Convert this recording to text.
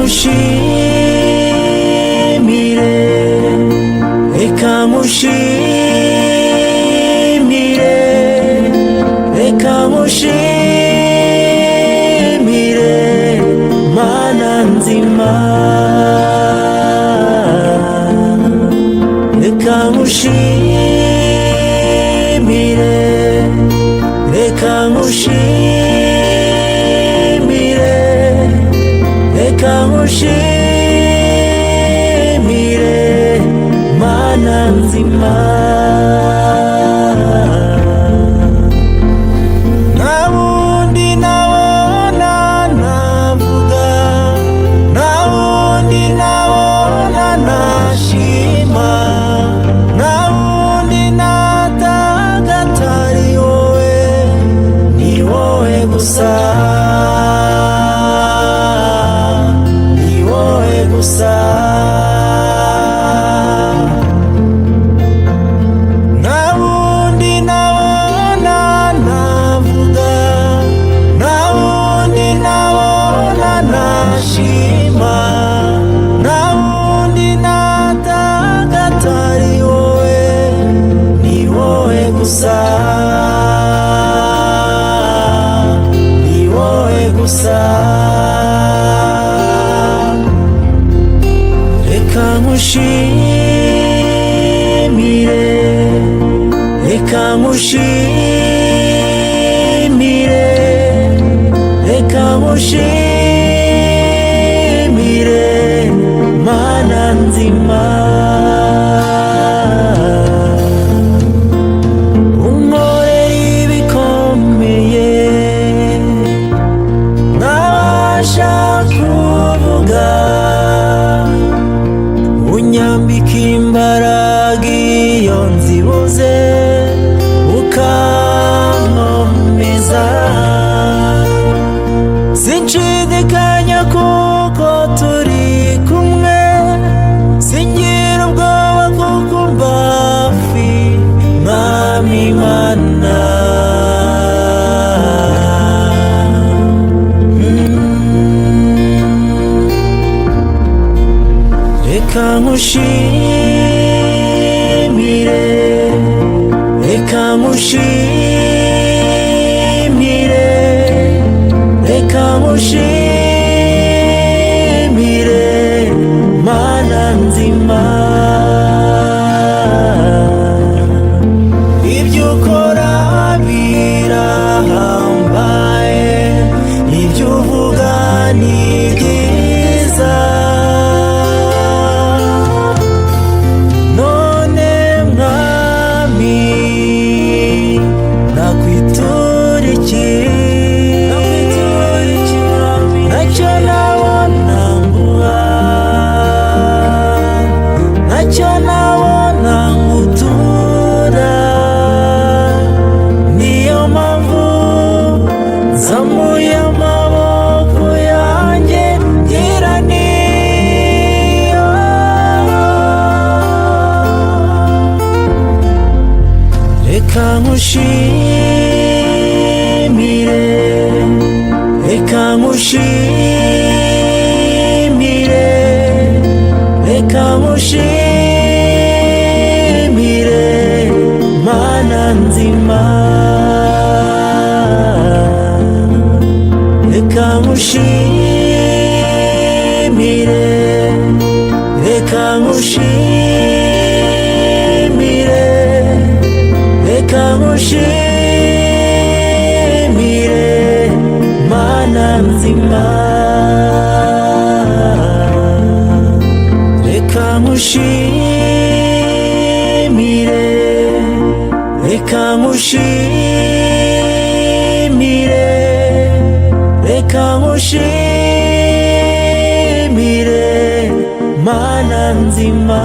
ngushimire, reka ngushimire, reka ngushimire, Mana nzima. Reka ngushimire, reka ngushimire, reka ngushimire, Mana nzima. Nta wundi nabona navuga, nta wundi nabona nashima, nta wundi nataka atari wowe, ni wowe gusa, ni wowe gusa. Nta wundi nabona navuga, nta wundi nabona nashima, nta wundi nataka atari wowe, ni wowe gusa, ni wowe gusa. Reka ngushimire, reka ngushimire, reka ngushimire, Mana nzima. Unkorera ibikomeye ntabasha kuvuga, unyambika imbaraga iyo nzibuze, ukankomeza. Sinshidikanya kuko turi kumwe, singira ubwoba kuko mba hafi, Mwami Mana. Reka ngushimire, reka ngushimire, reka ngushimire, Mana nzima. Ibyo ukora birahambaye, ibyo uvuga ni byiza, none Mwami nakwitura iki? Ntacyo nabona nguha, ntacyo nabona ngutura, niyo mpamvu nzamuye amaboko yanjye ngira niyo. Reka ngushimire, reka ngushimire, reka ngushimire, Mana nzima. Reka ngushimire, reka ngushimire, reka ngushimire, Mana nzima. Reka ngushimire, reka ngushimire, reka ngushimire, Mana nzima.